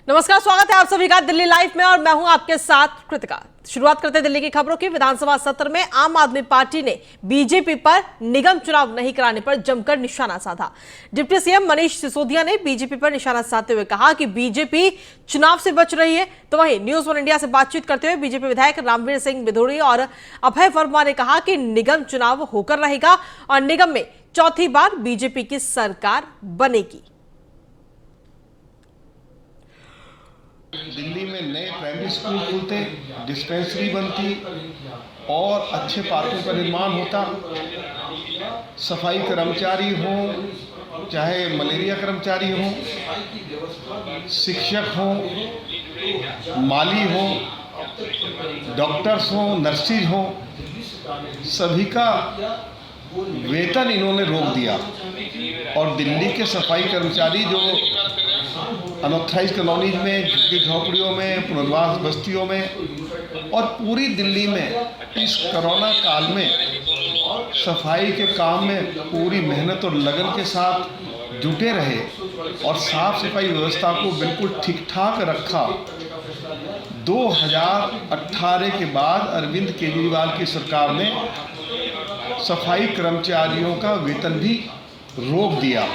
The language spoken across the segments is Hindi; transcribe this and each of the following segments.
नमस्कार, स्वागत है आप सभी का दिल्ली लाइव में और मैं हूं आपके साथ कृतिका। शुरुआत करते हैं दिल्ली की खबरों की। विधानसभा सत्र में आम आदमी पार्टी ने बीजेपी पर निगम चुनाव नहीं कराने पर जमकर निशाना साधा। डिप्टी सीएम मनीष सिसोदिया ने बीजेपी पर निशाना साधते हुए कहा कि बीजेपी चुनाव से बच रही है। तो वहीं न्यूज वन इंडिया से बातचीत करते हुए बीजेपी विधायक रामवीर सिंह बिधूड़ी और अभय वर्मा ने कहा कि निगम चुनाव होकर रहेगा और निगम में चौथी बार बीजेपी की सरकार बनेगी। दिल्ली में नए प्राइमरी स्कूल खुलते, डिस्पेंसरी बनती और अच्छे पार्कों का निर्माण होता। सफाई कर्मचारी हों, चाहे मलेरिया कर्मचारी हों, शिक्षक हों, माली हों, डॉक्टर्स हों, नर्सिस हों, सभी का वेतन इन्होंने रोक दिया। और दिल्ली के सफाई कर्मचारी जो अनऑथराइज कॉलोनीज में, झोपड़ियों में, पुनर्वास बस्तियों में और पूरी दिल्ली में इस कोरोना काल में सफाई के काम में पूरी मेहनत और लगन के साथ जुटे रहे और साफ सफाई व्यवस्था को बिल्कुल ठीक ठाक रखा। 2018 के बाद अरविंद केजरीवाल की सरकार ने सफाई कर्मचारियों का वेतन भी रोक दिया।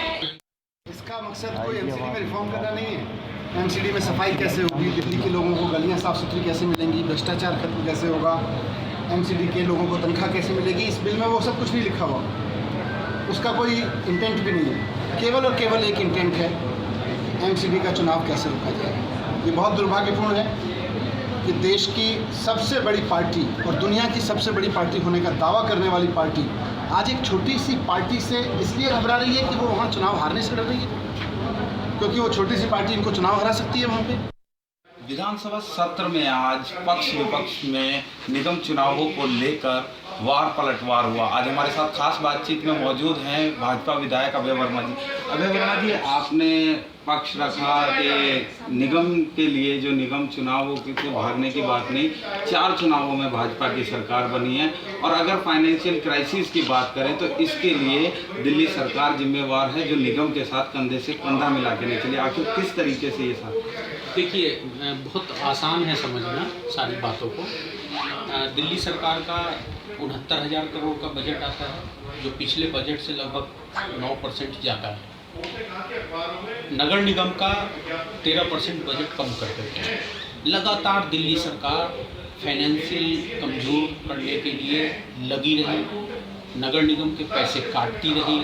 इसका मकसद कोई एमसीडी में रिफॉर्म करना नहीं है। एमसीडी में सफाई कैसे होगी, दिल्ली के लोगों को गलियां साफ सुथरी कैसे मिलेंगी, भ्रष्टाचार खत्म कैसे होगा, एमसीडी के लोगों को तनख्वाह कैसे मिलेगी, इस बिल में वो सब कुछ नहीं लिखा हुआ। उसका कोई इंटेंट भी नहीं है। केवल और केवल एक इंटेंट है, एमसीडी का चुनाव कैसे रोका जाए। ये बहुत दुर्भाग्यपूर्ण है कि देश की सबसे बड़ी पार्टी और दुनिया की सबसे बड़ी पार्टी होने का दावा करने वाली पार्टी आज एक छोटी सी पार्टी से इसलिए घबरा रही है कि वो वहाँ चुनाव हारने से डर रही है, क्योंकि वो छोटी सी पार्टी इनको चुनाव हरा सकती है वहाँ पे। विधानसभा सत्र में आज पक्ष विपक्ष में निगम चुनावों को लेकर वार पलटवार हुआ। आज हमारे साथ खास बातचीत में मौजूद हैं भाजपा विधायक अभय वर्मा जी। अभय वर्मा जी, आपने पक्ष रखा कि निगम के लिए जो निगम चुनावों के भागने की बात नहीं, 4 चुनावों में भाजपा की सरकार बनी है और अगर फाइनेंशियल क्राइसिस की बात करें तो इसके लिए दिल्ली सरकार जिम्मेवार है जो निगम के साथ कंधे से कंधा मिला के नहीं चली। आखिर किस तरीके से ये साथ? देखिए, बहुत आसान है समझना सारी बातों को। दिल्ली सरकार का 69,000 करोड़ का बजट आता है जो पिछले बजट से लगभग 9% ज़्यादा है। नगर निगम का 13% बजट कम कर देते हैं। लगातार दिल्ली सरकार फाइनेंशियल कमज़ोर करने के लिए लगी रही, नगर निगम के पैसे काटती रही।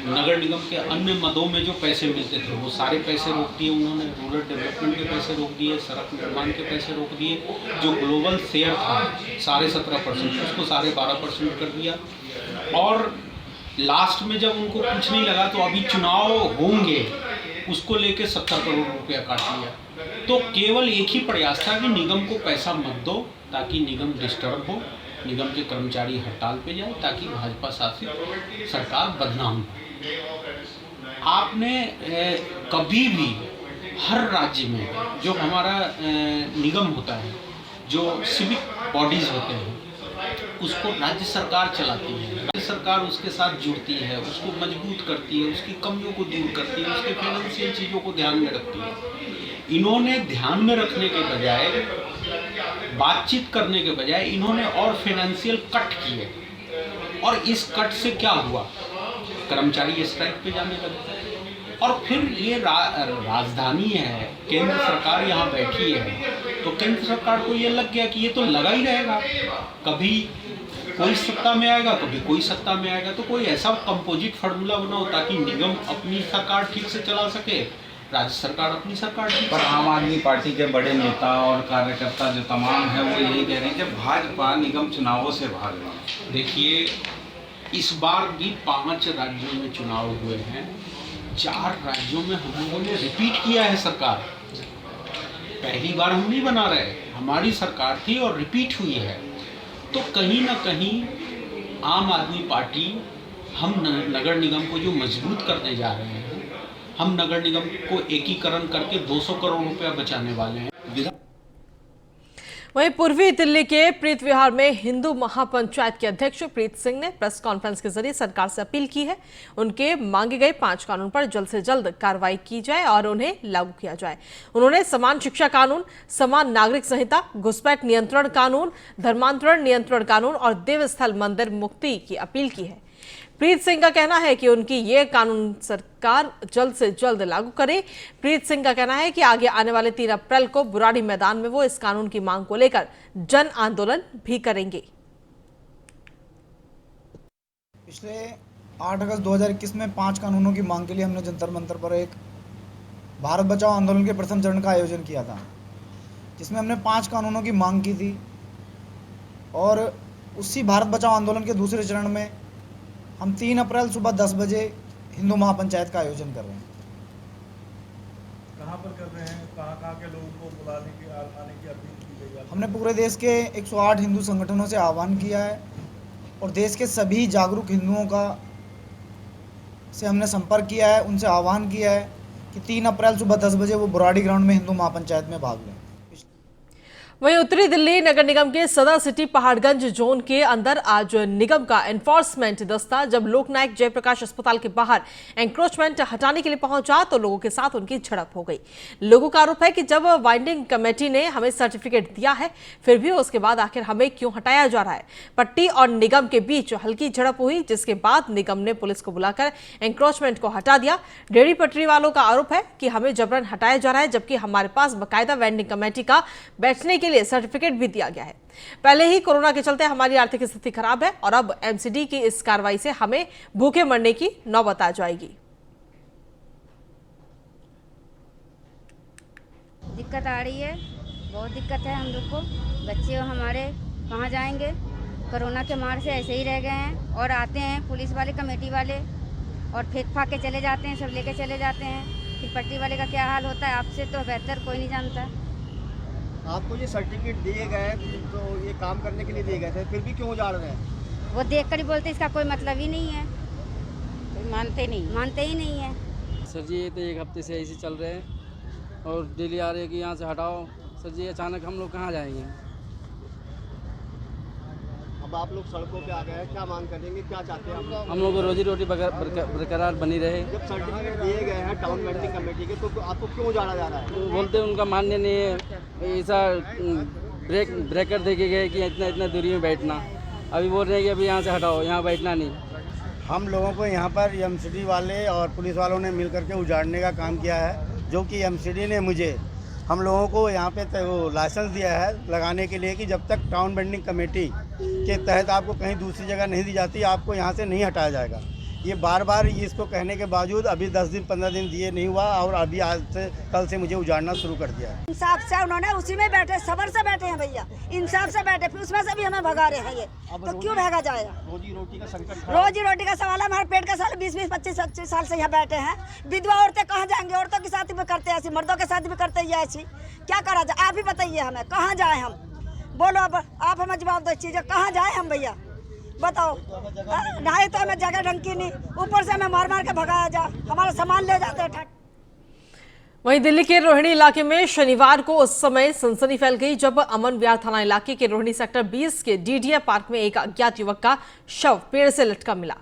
नगर निगम के अन्य मदों में जो पैसे मिलते थे वो सारे पैसे रोक दिए उन्होंने। रूरल डेवलपमेंट के पैसे रोक दिए, सड़क निर्माण के पैसे रोक दिए। जो ग्लोबल शेयर था 17.5% उसको 12.5% कर दिया। और लास्ट में जब उनको कुछ नहीं लगा तो अभी चुनाव होंगे उसको लेके 70 करोड़ रुपया काट लिया। तो केवल एक ही प्रयास था कि निगम को पैसा मत दो ताकि निगम डिस्टर्ब हो, निगम के कर्मचारी हड़ताल पे जाए ताकि भाजपा शासित सरकार बदनाम हो। आपने कभी भी हर राज्य में जो हमारा निगम होता है, जो सिविक बॉडीज़ होते हैं, उसको राज्य सरकार चलाती है। राज्य सरकार उसके साथ जुड़ती है, उसको मजबूत करती है, उसकी कमियों को दूर करती है, उसके फाइनेंशियल चीज़ों को ध्यान में रखती है। इन्होंने ध्यान में रखने के बजाय, बातचीत करने के बजाय इन्होंने और फाइनेंशियल कट किए। और इस कट से क्या हुआ, कर्मचारी स्ट्राइक पे जाने लगे। और फिर ये राजधानी है, केंद्र सरकार यहाँ बैठी है, तो केंद्र सरकार को ये लग गया कि ये तो लगा ही रहेगा, कभी कोई सत्ता में आएगा कभी कोई सत्ता में आएगा। तो कोई ऐसा कंपोजिट फार्मूला बनाओ ताकि निगम अपनी सरकार ठीक से चला सके, राज्य सरकार अपनी सरकार ठीक। पर आम आदमी पार्टी के बड़े नेता और कार्यकर्ता जो तमाम है वो यही कह रहे हैं कि भाजपा निगम चुनावों से भाग रही है। देखिए, इस बार भी 5 राज्यों में चुनाव हुए हैं। 4 राज्यों में हम लोगों ने रिपीट किया है सरकार। पहली बार हम नहीं बना रहे, हमारी सरकार थी और रिपीट हुई है। तो कहीं ना कहीं आम आदमी पार्टी, हम नगर निगम को जो मजबूत करने जा रहे हैं, हम नगर निगम को एकीकरण करके 200 करोड़ रुपया बचाने वाले हैं। वहीं पूर्वी दिल्ली के प्रीत विहार में हिंदू महापंचायत के अध्यक्ष प्रीत सिंह ने प्रेस कॉन्फ्रेंस के जरिए सरकार से अपील की है उनके मांगे गए 5 कानून पर जल्द से जल्द कार्रवाई की जाए और उन्हें लागू किया जाए। उन्होंने समान शिक्षा कानून, समान नागरिक संहिता, घुसपैठ नियंत्रण कानून, धर्मांतरण नियंत्रण कानून और देवस्थल मंदिर मुक्ति की अपील की है। प्रीत सिंह का कहना है कि उनकी ये कानून सरकार जल्द से जल्द लागू करे। प्रीत सिंह का कहना है कि आगे आने वाले 3 अप्रैल को बुराड़ी मैदान में वो इस कानून की मांग को लेकर जन आंदोलन भी करेंगे। पिछले 8 अगस्त 2021 में 5 कानूनों की मांग के लिए हमने जंतर मंतर पर एक भारत बचाओ आंदोलन के प्रथम चरण का आयोजन किया था, जिसमें हमने 5 कानूनों की मांग की थी। और उसी भारत बचाओ आंदोलन के दूसरे चरण में हम 3 अप्रैल सुबह 10 बजे हिंदू महापंचायत का आयोजन कर रहे हैं। कहाँ पर कर रहे हैं? कहाँ के लोगों को बुलाने की आने की अपील की गई है? हमने पूरे देश के 108 हिंदू संगठनों से आह्वान किया है और देश के सभी जागरूक हिंदुओं से हमने संपर्क किया है, उनसे आह्वान किया है कि 3 अप्रैल सुबह 10 बजे वो बुराड़ी ग्राउंड में हिंदू महापंचायत में भाग लें। वहीं उत्तरी दिल्ली नगर निगम के सदर सिटी पहाड़गंज जोन के अंदर आज निगम का एनफोर्समेंट दस्ता जब लोकनायक जयप्रकाश अस्पताल के बाहर एंक्रोचमेंट हटाने के लिए पहुंचा तो लोगों के साथ उनकी झड़प हो गई। लोगों का आरोप है कि जब वाइंडिंग कमेटी ने हमें सर्टिफिकेट दिया है फिर भी उसके बाद आखिर हमें क्यों हटाया जा रहा है। पट्टी और निगम के बीच हल्की झड़प हुई, जिसके बाद निगम ने पुलिस को बुलाकर एंक्रोचमेंट को हटा दिया। रेहड़ी पटरी वालों का आरोप है कि हमें जबरन हटाया जा रहा है, जबकि हमारे पास बाकायदा वेंडिंग कमेटी का बैठने के लिए सर्टिफिकेट भी दिया गया है। पहले ही कोरोना के चलते हमारी आर्थिक स्थिति खराब है और अब एमसीडी की इस कार्रवाई से हमें भूखे मरने की नौबत आ जाएगी। दिक्कत आ रही है, बहुत दिक्कत है हम लोग को। बच्चे हमारे कहाँ जाएंगे? कोरोना के मार से ऐसे ही रह गए हैं और आते हैं पुलिस वाले, कमेटी वाले और फेंक फाक के चले जाते हैं, सब लेके चले जाते हैं। फिर पट्टी वाले का क्या हाल होता है आपसे तो बेहतर कोई नहीं जानता। आपको ये सर्टिफिकेट दिए गए तो ये काम करने के लिए दिए गए थे, फिर भी क्यों उजाड़ रहे हैं? वो देख कर ही बोलते इसका कोई मतलब ही नहीं है, मानते ही नहीं है। सर जी ये तो 1 हफ्ते से ऐसे चल रहे हैं और डेली आ रहे हैं कि यहाँ से हटाओ। सर जी अचानक हम लोग कहाँ जाएंगे? अब आप लोग सड़कों पे आ गए हैं, क्या मांग करेंगे, क्या चाहते हैं आप लोग? हम लोग को रोजी रोटी बरकरार बनी रहे। जब सर्टिफिकेट दिए गए हैं टाउन वेंडिंग कमेटी के तो आपको क्यों उजाड़ा जा रहा है? वो बोलते हैं उनका मान्य नहीं है, ऐसा ब्रेकर दे के गए कि इतना दूरी में बैठना। अभी बोल रहे हैं कि अभी यहाँ से हटाओ, यहाँ बैठना नहीं। हम लोगों को यहाँ पर एमसीडी वाले और पुलिस वालों ने मिल करके उजाड़ने का काम किया है, जो कि एमसीडी ने मुझे हम लोगों को यहाँ पे वो लाइसेंस दिया है लगाने के लिए कि जब तक टाउन वेंडिंग कमेटी के तहत आपको कहीं दूसरी जगह नहीं दी जाती आपको यहाँ से नहीं हटाया जाएगा। ये बार बार इसको कहने के बावजूद अभी 10 दिन 15 दिन दिए नहीं हुआ और अभी आज से कल से मुझे उजाड़ना शुरू कर दिया है। इंसाफ से उन्होंने उसी में बैठे, सबर से बैठे हैं भैया, इंसाफ से बैठे, फिर उसमें से भी हमें भगा रहे हैं। ये तो क्यों भगा जाएगा? रोजी रोटी का संकट, रोजी रोटी का सवाल है। हमारे पेट का साल 20-20, 25-25 साल से यहाँ बैठे हैं। विधवा औरतें कहाँ जाएंगी? औरतों के साथ भी करते हैं ऐसी, मर्दों के साथ भी करते हैं ऐसी। क्या करा जाए? आप ही बताइए हमें, कहाँ जाए हम? बोलो अब आप हमें जवाब दो चीजें, कहाँ जाए हम भैया बताओ? नहीं तो हमें जगह ढंग की नहीं, ऊपर से हमें मार मार के भगाया जा, हमारा सामान ले जाते हैं। वहीं दिल्ली के रोहिणी इलाके में शनिवार को उस समय सनसनी फैल गई जब अमन विहार थाना इलाके के रोहिणी सेक्टर 20 के डीडीए पार्क में एक अज्ञात युवक का शव पेड़ से लटका मिला।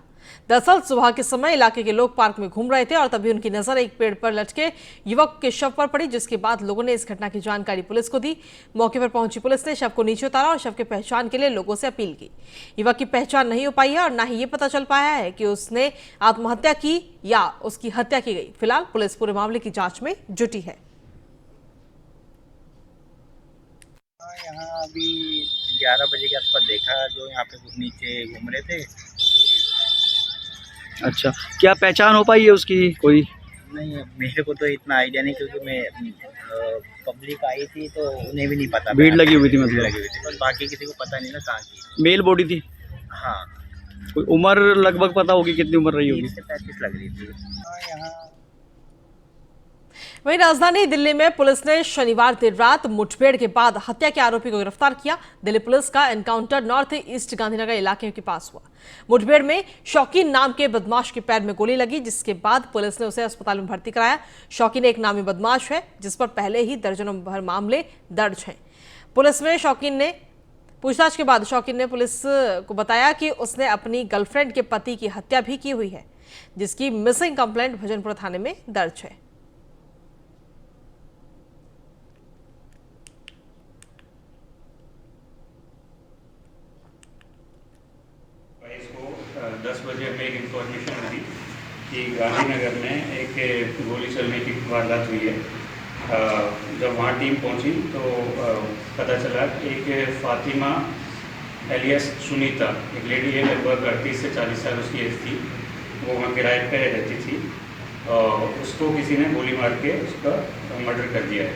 दरअसल सुबह के समय इलाके के लोग पार्क में घूम रहे थे और तभी उनकी नजर एक पेड़ पर लटके युवक के शव पर पड़ी, जिसके बाद लोगों ने इस घटना की जानकारी पुलिस को दी। मौके पर पहुंची पुलिस ने शव को नीचे उतारा और शव की पहचान के लिए लोगों से अपील की। युवक की पहचान नहीं हो पाई है और न ही ये पता चल पाया है कि उसने आत्महत्या की या उसकी हत्या की गई। फिलहाल पुलिस पूरे मामले की जांच में जुटी है। यहाँ अभी 11 बजे के आसपास देखा जो यहाँ पे कुछ नीचे घूम रहे थे। अच्छा, क्या पहचान हो पाई है उसकी कोई? नहीं मेरे को तो इतना आइडिया नहीं, क्योंकि मैं पब्लिक आई थी तो उन्हें भी नहीं पता। भीड़ लगी हुई थी मतलब? लगी हुई थी, बस बाकी किसी को पता नहीं ना कहाँ की। मेल बॉडी थी? हाँ। कोई उम्र लगभग पता होगी कितनी उम्र रही होगी? 30 से 35 लग रही थी। यहाँ वहीं राजधानी दिल्ली में पुलिस ने शनिवार देर रात मुठभेड़ के बाद हत्या के आरोपी को गिरफ्तार किया। दिल्ली पुलिस का एनकाउंटर नॉर्थ ईस्ट गांधीनगर इलाके के पास हुआ। मुठभेड़ में शौकीन नाम के बदमाश के पैर में गोली लगी, जिसके बाद पुलिस ने उसे अस्पताल में भर्ती कराया। शौकीन एक नामी बदमाश है जिस पर पहले ही दर्जनों भर मामले दर्ज हैं। पुलिस में पूछताछ के बाद शौकीन ने पुलिस को बताया कि उसने अपनी गर्लफ्रेंड के पति की हत्या भी की हुई है, जिसकी मिसिंग कंप्लेंट भजनपुर थाने में दर्ज है। को 10 बजे हमें एक इन्फॉर्मेशन मिली कि गांधीनगर में एक गोली चलने की वारदात हुई है। जब वहाँ टीम पहुँची तो पता चला कि एक फातिमा एलियस सुनीता, एक लेडी है, लगभग 38 से 40 साल उसकी एज थी। वो वहाँ किराए पे रहती थी और उसको किसी ने गोली मार के उसका मर्डर कर दिया है।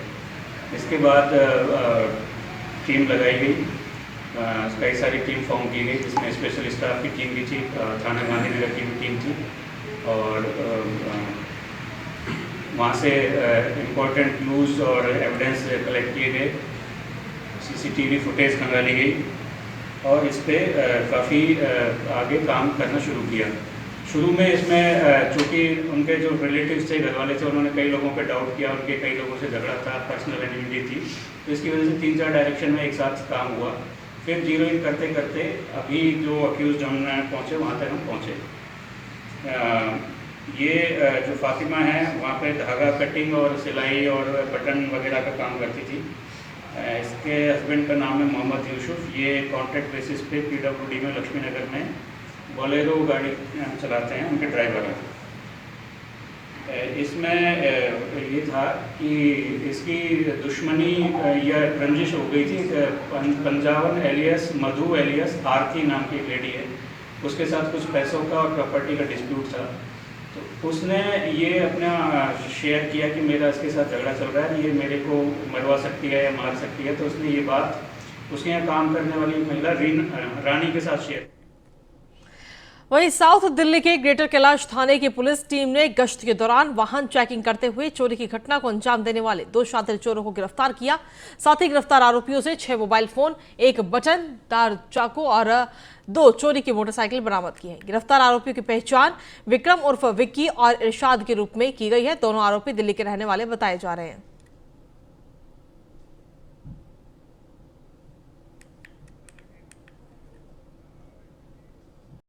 इसके बाद टीम लगाई गई, कई सारी टीम फॉर्म की गई, जिसमें स्पेशल स्टाफ की टीम भी थी, थाना गांधीनगर की भी टीम थी और वहाँ से इम्पोर्टेंट क्लूज और एविडेंस कलेक्ट किए गए, सीसीटीवी फुटेज खंगाली गई और इस पर काफ़ी आगे काम करना शुरू किया। शुरू में इसमें चूँकि उनके जो रिलेटिव्स थे, घर वाले थे, उन्होंने कई लोगों पे डाउट किया, उनके कई लोगों से झगड़ा था, पर्सनल एनिमिटी थी, तो इसकी वजह से 3-4 डायरेक्शन में एक साथ काम हुआ। फिर जीरो इन करते करते अभी जो अक्यूज हम पहुँचे वहाँ तक हम पहुँचे। ये जो फातिमा है वहाँ पे धागा कटिंग और सिलाई और बटन वगैरह का काम करती थी। इसके हस्बैंड का नाम है मोहम्मद यूसुफ। ये कॉन्ट्रैक्ट बेसिस पे PWD में लक्ष्मी नगर में बोलेरो गाड़ी चलाते हैं, उनके ड्राइवर हैं। इसमें ये था कि इसकी दुश्मनी या रंजिश हो गई थी। पंजाबन एलियस मधु एलियस आरती नाम की एक लेडी है, उसके साथ कुछ पैसों का और प्रॉपर्टी का डिस्प्यूट था। तो उसने ये अपना शेयर किया कि मेरा इसके साथ झगड़ा चल रहा है, ये मेरे को मरवा सकती है या मार सकती है। तो उसने ये बात उसके यहाँ काम करने वाली महिला रानी के साथ शेयर। वहीं साउथ दिल्ली के ग्रेटर कैलाश थाने की पुलिस टीम ने गश्त के दौरान वाहन चेकिंग करते हुए चोरी की घटना को अंजाम देने वाले 2 शातिर चोरों को गिरफ्तार किया। साथ ही गिरफ्तार आरोपियों से 6 मोबाइल फोन, 1 बटन दार चाकू और 2 चोरी की मोटरसाइकिल बरामद की है। गिरफ्तार आरोपियों की पहचान विक्रम उर्फ विक्की और इरशाद के रूप में की गई है। दोनों आरोपी दिल्ली के रहने वाले बताए जा रहे हैं।